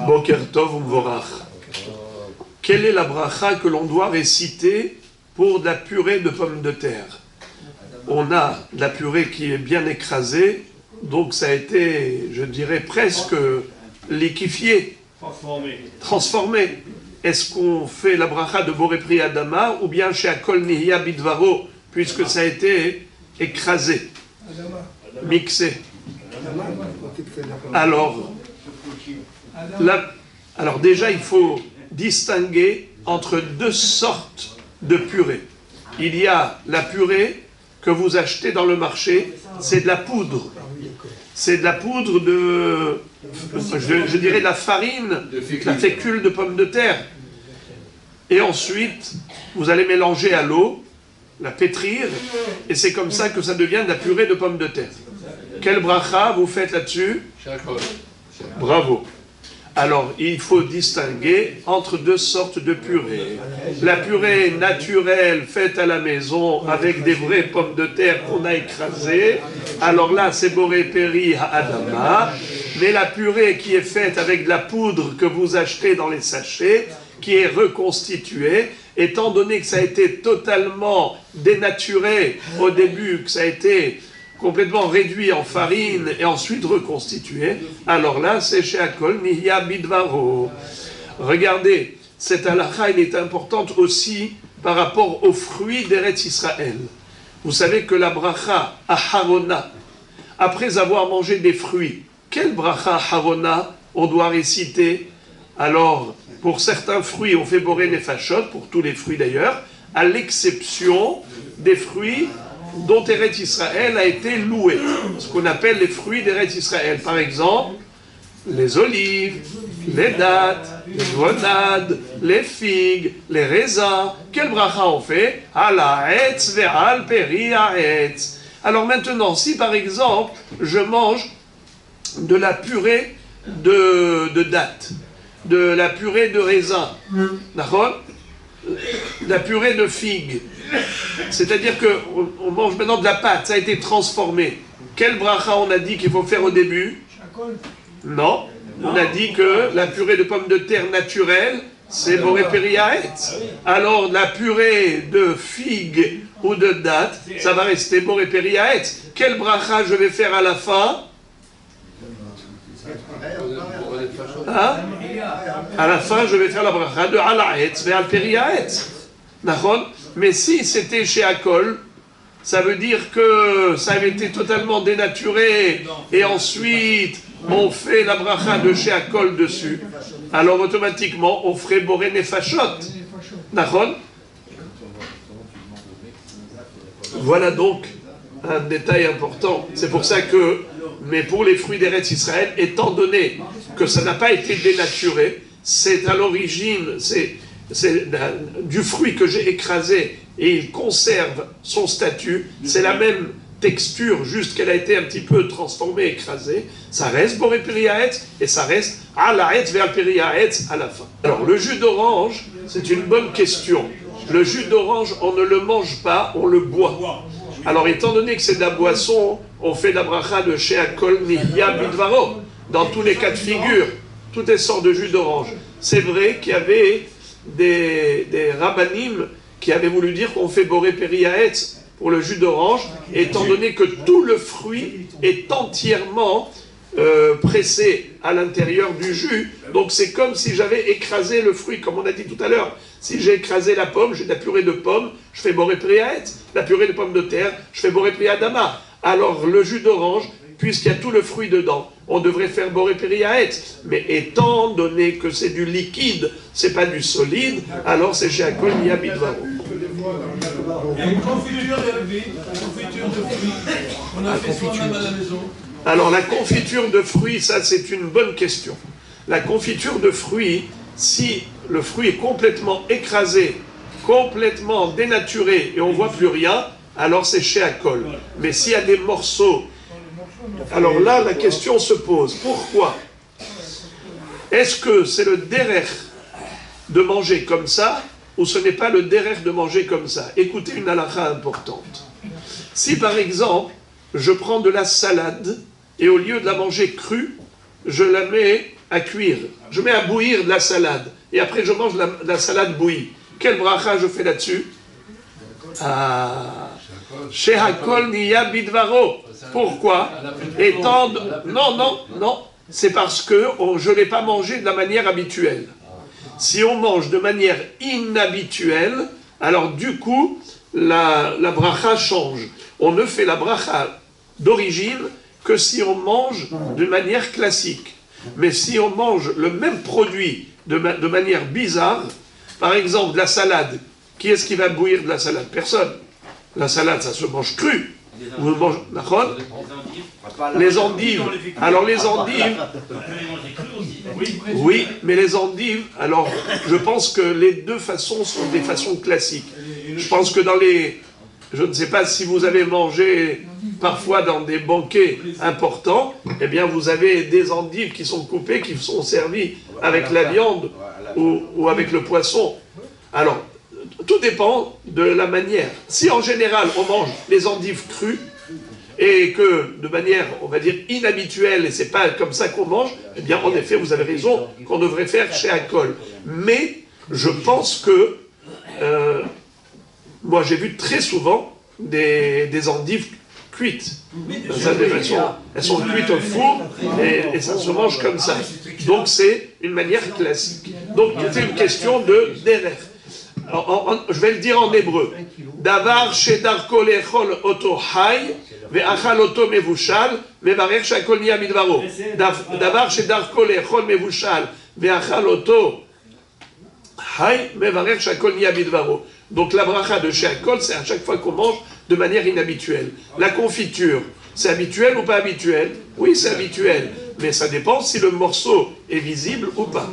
Boker Tov Umvorach. Quelle est la bracha que l'on doit réciter pour de la purée de pommes de terre? On a de la purée qui est bien écrasée, donc ça a été, je dirais, presque liquéfié, transformé. Est-ce qu'on fait la bracha de Boré Pri Adama ou bien chez Akol Nihya Bidvaro, puisque ça a été écrasé, mixé? Alors déjà, il faut distinguer entre deux sortes de purée. Il y a la purée que vous achetez dans le marché, c'est de la poudre. C'est de la poudre de, je dirais, de la farine, de la fécule de pommes de terre. Et ensuite, vous allez mélanger à l'eau, la pétrir, et c'est comme ça que ça devient de la purée de pommes de terre. Quelle bracha vous faites là-dessus? Bravo. Alors, il faut distinguer entre deux sortes de purée. La purée naturelle faite à la maison avec des vraies pommes de terre qu'on a écrasées, alors là, c'est Boré Peri Adama. Mais la purée qui est faite avec de la poudre que vous achetez dans les sachets, qui est reconstituée, étant donné que ça a été totalement dénaturé au début, que ça a été complètement réduit en farine et ensuite reconstitué, alors là, c'est chez Akol Nihya Bidvaro. Regardez, cette halakha, elle est importante aussi par rapport aux fruits d'Eretz Israël. Vous savez que la bracha Aharona, après avoir mangé des fruits, quelle bracha Aharona on doit réciter? Alors, pour certains fruits, on fait Boré Nefashot, pour tous les fruits d'ailleurs, à l'exception des fruits dont Eretz Israël a été loué, ce qu'on appelle les fruits d'Eretz Israël. Par exemple, les olives, les dattes, les grenades, les figues, les raisins. Quel bracha on fait? Al ha'etz ve'al peri ha'etz. Alors maintenant, si par exemple, je mange de la purée de dattes, de la purée de raisin, d'accord? La purée de figues, c'est-à-dire qu'on mange maintenant de la pâte, ça a été transformé. Quel bracha on a dit qu'il faut faire au début? Non, on a dit que la purée de pommes de terre naturelle, c'est Boré Peri Ha'etz. Alors la purée de figues ou de dattes, ça va rester Boré Peri Ha'etz. Quel bracha je vais faire à la fin? Hein? À la fin, je vais faire la bracha de Al ha'etz ve'al peri ha'etz. Mais si c'était chez Akol, ça veut dire que ça avait été totalement dénaturé et ensuite on fait la bracha de chez Akol dessus. Alors automatiquement, on ferait Boré Nefashot. Voilà donc un détail important. C'est pour ça que, mais pour les fruits d'Eretz Israël, étant donné que ça n'a pas été dénaturé, c'est à l'origine, c'est du fruit que j'ai écrasé et il conserve son statut, c'est la même texture, juste qu'elle a été un petit peu transformée, écrasée, ça reste Boré Peri Ha'etz et ça reste Al ha'etz ve'al peri ha'etz à la fin. Alors le jus d'orange, c'est une bonne question. Le jus d'orange, on ne le mange pas, on le boit. Alors étant donné que c'est de la boisson, on fait la bracha de chez Akol Nihya Bidvaro, dans tous les cas de figure, toutes les sortes de jus d'orange. C'est vrai qu'il y avait des rabbanim qui avaient voulu dire qu'on fait Boré Peri Ha'etz pour le jus d'orange, étant donné que tout le fruit est entièrement pressé à l'intérieur du jus. Donc c'est comme si j'avais écrasé le fruit, comme on a dit tout à l'heure. Si j'ai écrasé la pomme, j'ai de la purée de pomme, je fais Boré Peri Ha'etz. La purée de pommes de terre, je fais Boré Peri Adama. Alors le jus d'orange, puisqu'il y a tout le fruit dedans, on devrait faire Boré Peri Ha'etz. Mais étant donné que c'est du liquide, c'est pas du solide, alors c'est chez Akol Nihya Bidvaro. Une confiture de fruits. On a fait soi-même à la maison. Alors la confiture de fruits, ça c'est une bonne question. La confiture de fruits, si le fruit est complètement écrasé, complètement dénaturé et on ne voit plus rien, alors c'est chez Akol. Mais s'il y a des morceaux, alors là la question se pose, pourquoi? Est-ce que c'est le derer de manger comme ça ou ce n'est pas le derer de manger comme ça? Écoutez une halakha importante. Si par exemple, je prends de la salade et au lieu de la manger crue, je la mets à cuire, je mets à bouillir de la salade, et après je mange la salade bouillie. Quelle bracha je fais là-dessus? Shehakol niya bidvaro. Pourquoi? Non, c'est parce que je ne l'ai pas mangé de la manière habituelle. Si on mange de manière inhabituelle, alors du coup, la bracha change. On ne fait la bracha d'origine que si on mange de manière classique. Mais si on mange le même produit de manière bizarre, par exemple de la salade, qui est-ce qui va bouillir de la salade? Personne. La salade, ça se mange cru. On le mange, d'accord? Les endives. Alors les endives, oui, mais les endives, alors je pense que les deux façons sont des façons classiques. Je pense que je ne sais pas si vous avez mangé parfois dans des banquets importants, eh bien vous avez des endives qui sont coupées, qui sont servies avec la viande ou avec le poisson. Alors, tout dépend de la manière. Si en général on mange les endives crues, et que de manière, on va dire, inhabituelle, et c'est pas comme ça qu'on mange, eh bien en effet vous avez raison qu'on devrait faire chez Akol. Mais je pense que moi j'ai vu très souvent des endives cuites. Elles sont cuites au four et ça se mange comme ça. Donc c'est une manière classique. Donc c'est une question de derech. Je vais le dire en hébreu. Davar shedarko lechol oto hay ve'achal oto mevushal mevarech shakol niya midvaro. Davar shedarko lechol mevushal ve'achal oto hay mevarech shakol niya midvaro. Donc la bracha de shakol, c'est à chaque fois qu'on mange de manière inhabituelle. La confiture, c'est habituel ou pas habituel? Oui, c'est habituel, mais ça dépend si le morceau est visible ou pas.